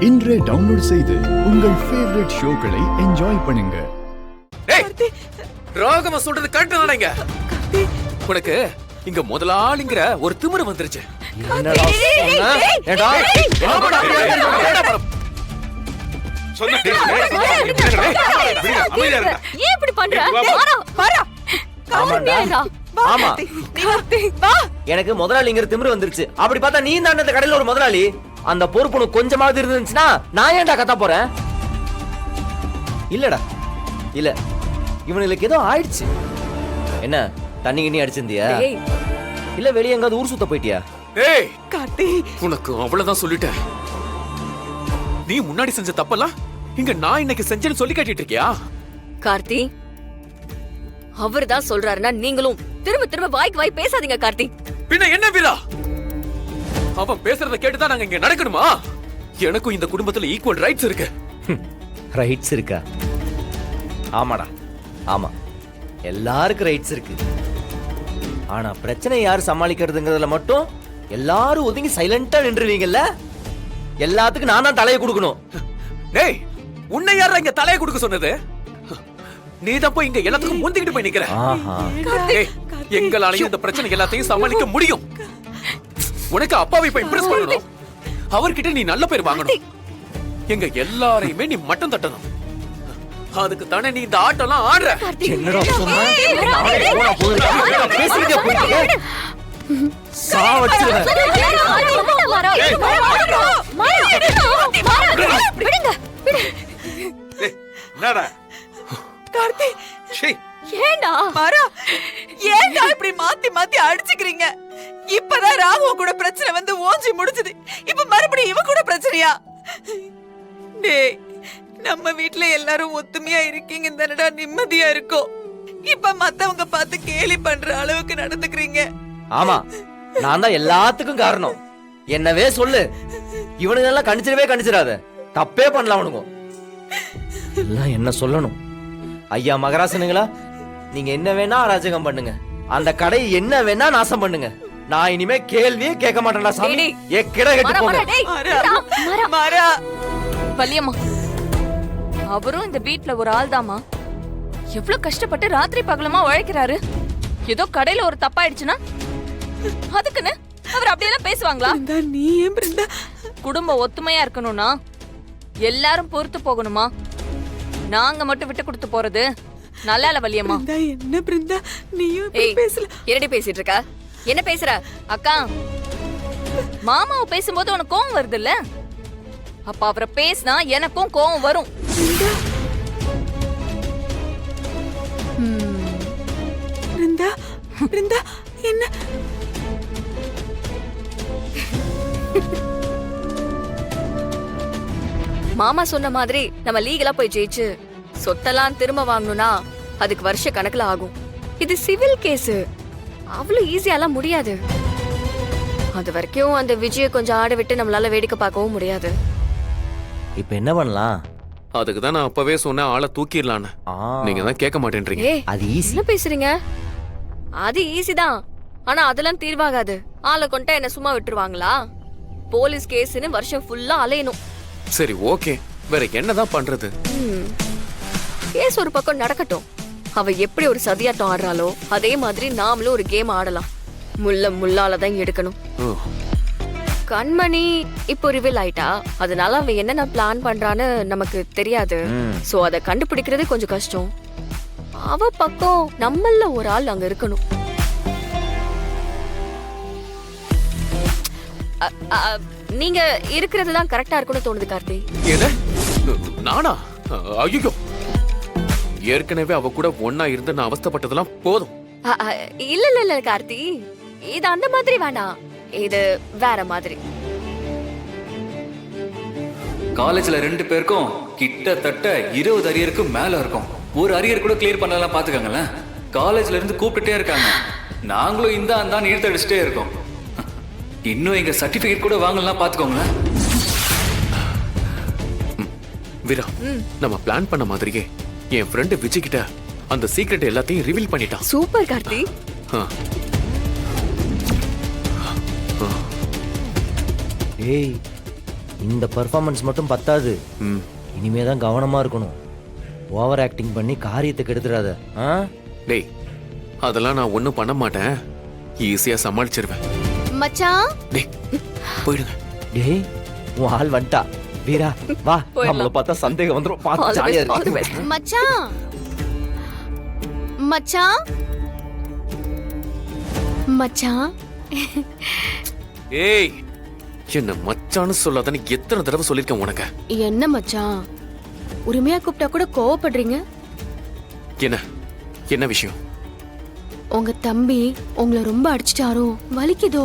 இன்றே டவுன்லோட் செய்து உங்கள் ஃபேவரட் ஷோக்களை என்ஜாய் பண்ணுங்க. ராகவ சொல்றது கரெக்ட் தானேங்க? உனக்கு இங்க முதலாளிங்கிற ஒரு திமிரு வந்துருச்சு. எனக்கு முதலாளிங்கிற திமிரு வந்துருச்சு. அப்படி பார்த்தா நீ தான் அந்த கடையில ஒரு முதலாளி. அந்த பொறுப்பு கொஞ்சமாவது இருந்துச்சுன்னா நான் ஏன்டா கத்த போறேன்? இல்லடா இல்ல, இவனுக்கு ஏதோ ஆயிடுச்சு. என்ன தண்ணி கிண்ணி அடிச்சிருந்தியா? இல்ல வெளியே எங்காவது ஊர் சுத்த போயிட்டியா? ஏய் கார்த்தி, உனக்கு அவ்வளவுதான் சொல்லிட்டேன். நீ முன்னாடி செஞ்ச தப்பெல்லாம் இங்க நான் இன்னைக்கு செஞ்சேன்னு சொல்லி காட்டிட்டு இருக்கியா? கார்த்தி, அவர்தான் சொல்றாருன்னா நீங்களும் திரும்ப திரும்ப வாய்க்கு வாய் பேசாதீங்க கார்த்தி. பின்ன என்ன வீரா? அவன் பேசுறத கேட்டுதான் நாங்க இங்க நடக்கணுமா? எனக்கும் இந்த குடும்பத்துல ஈக்குவல் ரைட்ஸ் இருக்கு. ரைட்ஸ் இருக்கா? ஆமாடா, ஆமா, எல்லாருக்கும் ரைட்ஸ் இருக்கு. ஆனா பிரச்சனை யாரு சமாளிக்கிறதுங்கிறதுல மட்டும் எல்லாரும் ஒதுங்கி சைலண்டா நின்றுவீங்கல்ல. எல்லாத்துக்கும் நான் தான் தலையை கொடுக்கணும். டேய், உன்னை யாரா இங்க தலையை கொடுக்க சொன்னது? நீ தான் போய் இங்க எல்லாத்துக்கும் முந்திக்கிட்டு போய் நிக்கிற. எங்களாலையும் இந்த பிரச்சனை எல்லாத்தையும் சமாளிக்க முடியும். உனக்கு அப்பாவை போய் இம்ப்ரெஸ் பண்ணணும். அவர்கிட்ட நீ நல்ல பேர் வாங்கணும். எங்க எல்லாரையுமே நீ மட்டம் தட்டணும். அதுக்கு தானே நீ இந்த ஆட்டம்லாம் ஆடுற. என்னடா சொன்ன? பேசிட்டே போயிட்டு சாவச்சிடுவேன். என்னடா கார்த்தி, ஏண்டா மாரா, ஏண்டா இப்படி மாத்தி மாத்தி அடிச்சுக்கிறீங்க? இப்பதான் ராகுவ கூட பிரச்சனை வந்து ஓஞ்சி முடிச்சது. இப்ப மறுபடியும் இவ கூட பிரச்சனையா? டேய், நம்ம வீட்ல எல்லாரும் ஒத்துமையா இருக்கீங்க தானடா நிம்மதியா இருக்கோம். இப்ப மத்தவங்க பார்த்து கேலி பண்ற அளவுக்கு நடந்துக்கிறீங்க. ஆமா, நான் தான் எல்லாத்துக்கும் காரணம். என்னவே சொல்லு. இவனுங்க எல்லாம் கணிச்சிடவே தப்பே பண்ணலாம். அவனுங்க எல்லாம் என்ன சொல்லணும்? ஐயா மகராசனுங்களா, நீங்க என்ன வேணா அராஜகம் பண்ணுங்க, அந்த கடை என்ன வேணா நாசம் பண்ணுங்க. நான் இனிமே கேள்வியே கேட்க மாட்டேன்டா சாமி. கிட கெட்டு போங்க. மாரா, வலியம்மா, அவரும் இந்த வீட்ல ஒரு ஆள் தாமா. எவ்வளவு கஷ்டப்பட்டு ராத்திரி பகலமா உழைக்கிறாரு. ஏதோ கடையில ஒரு தப்பாயிடுச்சுன்னா அதுக்குன்னு அவர் அப்படியெல்லாம் பேசுவாங்களா? நீ ஏன் பிருந்தா? குடும்பம் ஒத்துமையா இருக்கணும்னா எல்லாரும் பொறுத்து போகணுமா? நாங்க மட்டும் விட்டு கொடுத்து போறது நல்லா இல்ல வலியம்மா. என்ன பிருந்தா, நீயும் பேசல. என்னடி பேசிட்டு இருக்க? என்ன பேசுற? அக்கா, மாமாவை பேசும்போது உனக்கு கோவம் வருது இல்ல? அப்ப அவரை பேசினா எனக்கும் கோவம் வரும். பிருந்தா, பிருந்தா, என்ன? மாமா சொன்ன மாதிரி நம்ம லீகலா போய் ஜெயிச்சு சொத்தெல்லாம் திரும்ப வாங்கணும்னா அதுக்கு வருஷ கணக்குல ஆகும். இது சிவில் கேஸ், அவ்வளவு ஈஸியாலாம் முடியாது. அது வரைக்கும் அந்த விஜய கொஞ்சம் ஆட விட்டு நம்மளால வேடிக்கை பார்க்கவும் முடியாது. இப்ப என்ன பண்ணலாம்? அதுக்கு தான் நான் அப்பவே சொன்னேன், ஆளை தூக்கிடலான்னு. நீங்க தான் கேட்க மாட்டேன்றீங்க. அது ஈஸி. என்ன பேசுறீங்க? அது ஈஸி தான், ஆனா அதெல்லாம் தீர்வாகாது. ஆளை கொண்டா என்ன சும்மா விட்டுருவாங்களா? போலீஸ் கேஸ்னு வருஷம் ஃபுல்லா அலையணும். சரி, ஓகே, வேற என்னதான் பண்றது? கேஸ் ஒரு பக்கம் நடக்கட்டும். அவ எப்படி ஒரு சதியாட்டம் ஆடுறாளோ அதே மாதிரி நாமளும் ஒரு கேம் ஆடலாம். முள்ளாலதான் எடுக்கணும். கண்மணி இப்போ ரிவீல் ஆயிட்டா, அதனால அவ என்னென்ன பிளான் பண்றான்னு நமக்கு தெரியாது. சோ அதை கண்டுபிடிக்கிறது கொஞ்சம் கஷ்டம். அவ பக்கம் நம்மள ஒரு ஆள் அங்க இருக்கணும். நீங்க இருக்கிறது தான் கரெக்டா இருக்கும்னு தோணுது கார்த்தி. என்ன? நானா? ஐயோ, ஏற்கனவே அவ கூட ஒன்னா இருந்து நான் அவஸ்தைப்பட்டதெல்லாம் போதும். இல்ல இல்ல இல்ல கார்த்தி, இது அந்த மாதிரி வேண்டாம், இது வேற மாதிரி. காலேஜ்ல 2 பேருக்கும் கிட்டத்தட்ட 20 அரியருக்கு மேல இருக்கும். ஒரு அரியர் கூட கிளியர் பண்ணலாம் பாத்துக்கங்களேன். காலேஜ்ல இருந்து கூப்பிட்டுட்டே இருக்காங்க. நாங்களும் இந்த அந்த இழுத்தடிச்சுட்டே இருக்கோம். இன்னும் எங்க சர்டிபிகேட் கூட வாங்கலாம் பாத்துக்கோங்களேன். வீரா, நம்ம பிளான் பண்ண மாதிரியே என் ஃப்ரெண்ட் விஜய் கிட்ட அந்த சீக்ரெட் எல்லாத்தையும் ரிவீல் பண்ணிட்டான். சூப்பர் கார்த்தி. ஏய், இந்த பெர்ஃபார்மன்ஸ் மட்டும் பத்தாது, ம். இனிமே தான் கவனமா இருக்கணும். ஓவர் ஆக்டிங் பண்ணி காரியத்தை கெடுத்துறாத. ஆ? டேய் அதெல்லாம் நான் ஒண்ணும் பண்ண மாட்டேன், ஈஸியா சமாளிச்சிருவேன். மச்சான் டேய் போயிடுங்க. டேய் உன் ஆள் வந்துட்டா. வீரா வா, நம்மள பார்த்தா சந்தேகம் வந்துரும். பார்த்து ஜாலியா இருக்கு. மச்சான் மச்சான் மச்சான் ஏய் என்ன மச்சான்னு சொல்லாதன்னு எத்தனை தடவை சொல்லிருக்கேன் உனக்கு. என்ன மச்சான் உரிமையா கூப்பிட்டா கூட கோவப்படுறீங்க? என்ன என்ன விஷயம்? உங்க தம்பி உங்களை ரொம்ப அடிச்சிட்டாரோ, வலிக்குதோ?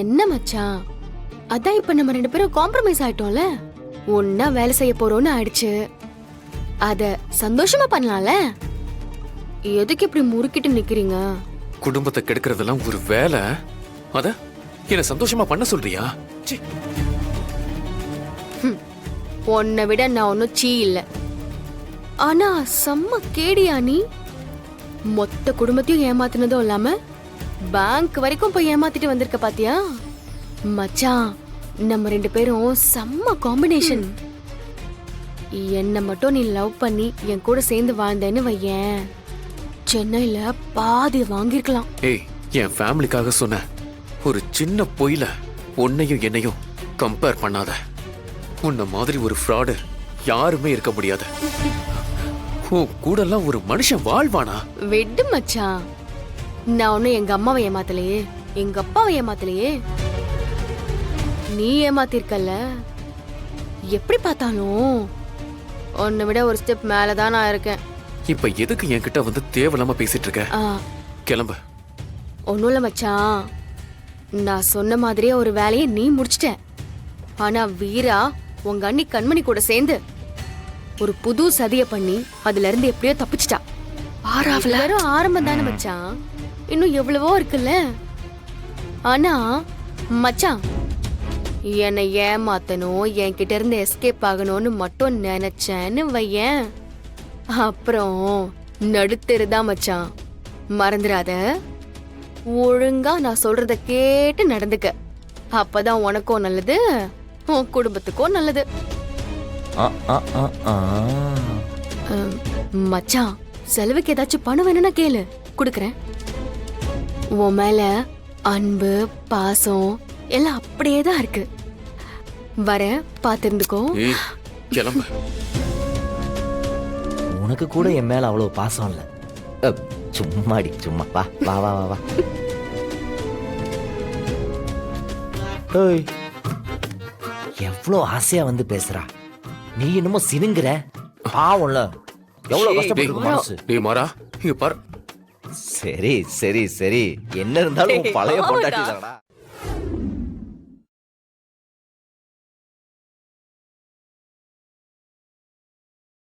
என்ன மச்சான், அதான் இப்ப நம்ம 2 பேரும் காம்ப்ரமைஸ் ஆயிட்டோம்ல, ஒன்னா வேலை செய்ய போறோம்னு ஆயிடுச்சு. அத சந்தோஷமா பண்ணலாம்ல, எதுக்கு இப்படி முறுக்கிட்டு நிக்கிறீங்க? குடும்பத்தை கெடுக்கிறதெல்லாம் ஒரு வேலை, அத என்ன சந்தோஷமா பண்ண சொல்றியா? ச்சீ. உன்னை விட நான் ஒன்னும் சீ இல்ல. ஆனா செம்ம கேடியா நீ. மொத்த குடும்பத்தையும் ஏமாத்தினதும் இல்லாம பேங்க் வரைக்கும் போய் ஏமாத்திட்டு வந்திருக்க பாத்தியா? மச்சான் நம்ம 2 பேரும் செம்ம காம்பினேஷன். என்ன மட்டும் நீ லவ் பண்ணி என் கூட சேர்ந்து வாழ்ந்தேன்னு வையேன், சென்னையில பாதி வாங்கிருக்கலாம். ஏய் என் ஃபேமிலிக்காக சொன்ன ஒரு சின்ன பொய்ல உன்னையும் என்னையும் கம்பேர் பண்ணாத. உன்ன மாதிரி ஒரு ஃப்ராடு யாருமே இருக்க முடியாது. உன் கூட எல்லாம் ஒரு மனுஷன் வாழ்வானா? விடு மச்சான், நான் ஒன்னும் எங்க அம்மாவை ஏமாத்தலையே, எங்க அப்பாவை ஏமாத்தலையே. நீ ஏமாத்திருக்கல. எப்படி பார்த்தாலும் உன்னை விட ஒரு ஸ்டெப் மேலதான் நான் இருக்கேன். இப்ப எதுக்கு என்கிட்ட வந்து தேவையில்லாம பேசிட்டு இருக்க? கிளம்பு. ஒன்னும் இல்ல மச்சான், நான் சொன்ன மாதிரியே ஒரு வேலையை நீ முடிச்சிட்ட. ஆனா வீரா உங்க அண்ணி கண்மணி கூட சேர்ந்து ஒரு புது சதிய பண்ணி அதுல இருந்து எப்படியோ தப்பிச்சிட்டா. வெறும் ஆரம்பம் தானே மச்சான், இன்னும் எவ்வளவோ இருக்குல்ல. ஆனா மச்சான் என்னை ஏமாத்தணும், என்கிட்ட இருந்து எஸ்கேப் ஆகணும்னு மட்டும் நினைச்சேன்னு வையேன், அப்புறம் நடுத்தெருதான் மச்சான். மறந்துடாத, ஒழுங்கா நான் சொல்றத கேட்டு நடந்துக்க. அப்பதான் உனக்கும் நல்லது, உன் குடும்பத்துக்கும் நல்லது. ஆ, ஆ, ஆ, ஆ. மச்சான் செலவுக்கு ஏதாச்சும் பணம் வேணும்னா கேளு, குடுக்கறேன். உன் மேல அன்பு பாசம் எல்லாம் அப்படியே தான் இருக்கு. வரேன், பாத்திருந்துக்கோ. ஏய் கிளம்பு. உனக்கு கூட என் மேல அவ்வளவு பாசம் இல்ல. சும்மாடி சும்மா. வா வா வா வா வா. ஏய், எவ்வளவு ஆசையா வந்து பேசுறா, நீ என்னமோ சினுங்குற. பாவம்ல, எவ்வளவு கஷ்டப்பட்டு மனசு. டேய் மாறா இங்க பாரு. சரி சரி சரி, என்ன இருந்தாலும் உன் பழைய பொண்டாட்டி தானடா.